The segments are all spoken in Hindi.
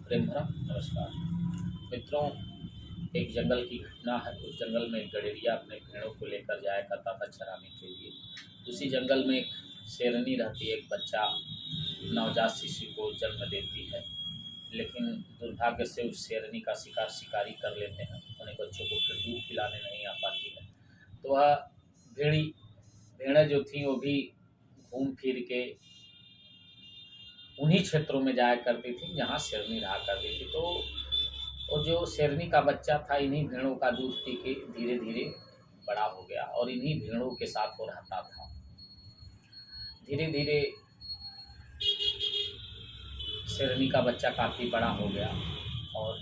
प्रेम भरा नमस्कार मित्रों। एक जंगल की घटना है। उस जंगल में एक गडेरिया अपने भेड़ों को लेकर जाया करता था चराने के लिए। उसी जंगल में एक शेरनी रहती है। एक बच्चा नवजात शिशु को जन्म देती है, लेकिन दुर्भाग्य से उस शेरनी का शिकार शिकारी कर लेते हैं। उन्हें बच्चों को फिर दूध पिलाने नहीं आ पाती है। तो वह भेड़ें जो थीं वो भी घूम फिर के उन्हीं क्षेत्रों में जाया करती थी जहाँ शेरनी रहा करती थी। तो वो जो शेरनी का बच्चा था इन्हीं भेड़ों का दूध पी के धीरे धीरे बड़ा हो गया और इन्हीं भेड़ों के साथ वो रहता था। धीरे धीरे शेरनी का बच्चा काफ़ी बड़ा हो गया और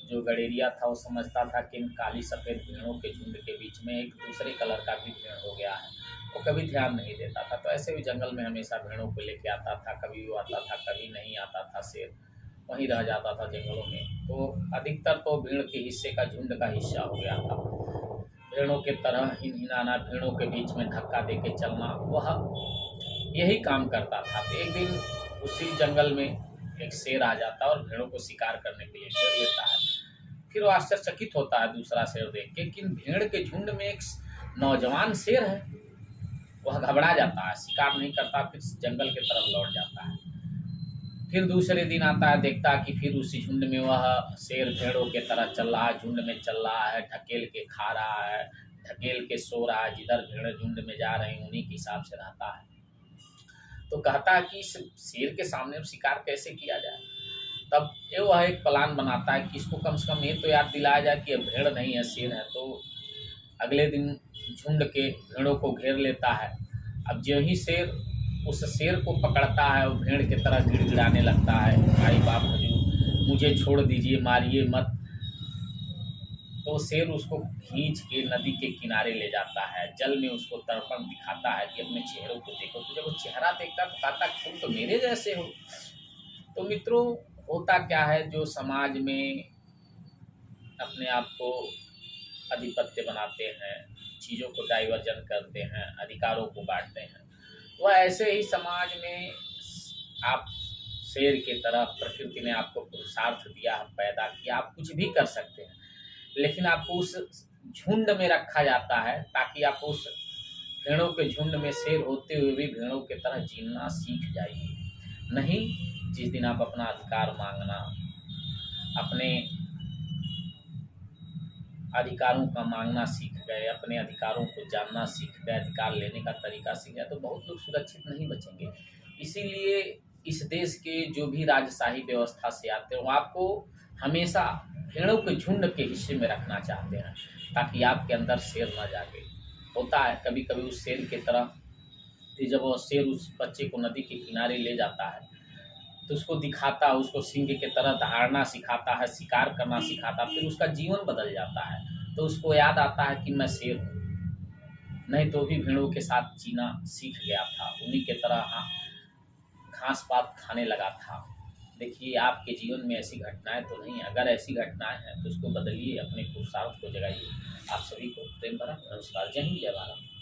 जो गडेरिया था वो समझता था कि इन काली सफ़ेद भेड़ों के झुंड के बीच में एक दूसरे कलर का भी भेड़ हो गया है। वो कभी ध्यान नहीं देता था। तो ऐसे भी जंगल में हमेशा भेड़ों को लेके आता था। कभी वो आता था, कभी नहीं आता था। शेर वहीं रह जाता था जंगलों में। तो अधिकतर तो भेड़ के हिस्से का झुंड का हिस्सा हो गया था। भेड़ों के तरह हिनहिनाना, भेड़ों के बीच में धक्का दे के चलना, वह यही काम करता था। तो एक दिन उसी जंगल में एक शेर आ जाता है और भेड़ों को शिकार करने के लिए घेर लेता है। फिर वो आश्चर्यचकित होता है दूसरा शेर देख के कि भेड़ के झुंड में एक नौजवान शेर है। वह घबरा जाता है, शिकार नहीं करता, फिर जंगल की तरफ लौट जाता है। फिर दूसरे दिन आता है, देखता है कि फिर उसी झुंड में वह शेर भेड़ों के तरह चल रहा है, झुंड में चल रहा है, ढकेल के खा रहा है, ढकेल के सो रहा है। जिधर भेड़ झुंड में जा रहे हैं उन्हीं के हिसाब से रहता है। तो कहता है कि इस शेर के सामने शिकार कैसे किया जाए। तब ये वह एक प्लान बनाता है कि इसको कम से कम ये तो याद दिलाया जाए कि ये भेड़ नहीं है, शेर है। तो अगले दिन झुंड के भेड़ों को घेर लेता है। अब जो ही शेर उस शेर को पकड़ता है, वो भेड़ की तरह गिड़गिड़ाने लगता है, भाई बाप हजूर मुझे छोड़ दीजिए, मारिए मत। तो शेर उसको खींच के नदी के किनारे ले जाता है। जल में उसको तर्पण दिखाता है कि अपने चेहरों को देखो। तो जब वो चेहरा देखता तो कहता तुम तो मेरे जैसे हो। तो मित्रों, होता क्या है, जो समाज में अपने आप को आधिपत्य बनाते हैं, चीज़ों को डाइवर्जन करते हैं, अधिकारों को बांटते हैं, वह ऐसे ही समाज में आप शेर की तरह प्रकृति ने आपको पुरुषार्थ दिया, पैदा किया, आप कुछ भी कर सकते हैं, लेकिन आपको उस झुंड में रखा जाता है ताकि आप उस भेड़ों के झुंड में शेर होते हुए भी भेड़ों की तरह जीना सीख जाइए। नहीं, जिस दिन आप अपना अधिकार मांगना, अपने अधिकारों का मांगना सीख गए, अपने अधिकारों को जानना सीख गए, अधिकार लेने का तरीका सीख गए, तो बहुत लोग सुरक्षित नहीं बचेंगे। इसीलिए इस देश के जो भी राजशाही व्यवस्था से आते हैं वो आपको हमेशा भेड़ों के झुंड के हिस्से में रखना चाहते हैं ताकि आपके अंदर शेर न जागे। होता है कभी कभी उस शेर की तरह। फिर जब वो शेर उस बच्चे को नदी के किनारे ले जाता है तो उसको दिखाता है, उसको सिंह की तरह दहाड़ना सिखाता है, शिकार करना सिखाता है। फिर उसका जीवन बदल जाता है। तो उसको याद आता है कि मैं शेर हूँ। नहीं तो भी भेड़ों के साथ जीना सीख गया था, उन्हीं के तरह घास पात खाने लगा था। देखिए, आपके जीवन में ऐसी घटनाएं तो नहीं, अगर ऐसी घटनाएं हैं तो उसको बदलिए, अपने पुरुषार्थ को जगाइए। आप सभी को प्रेम भरा नमस्कार। जय हिंद, जय भारत।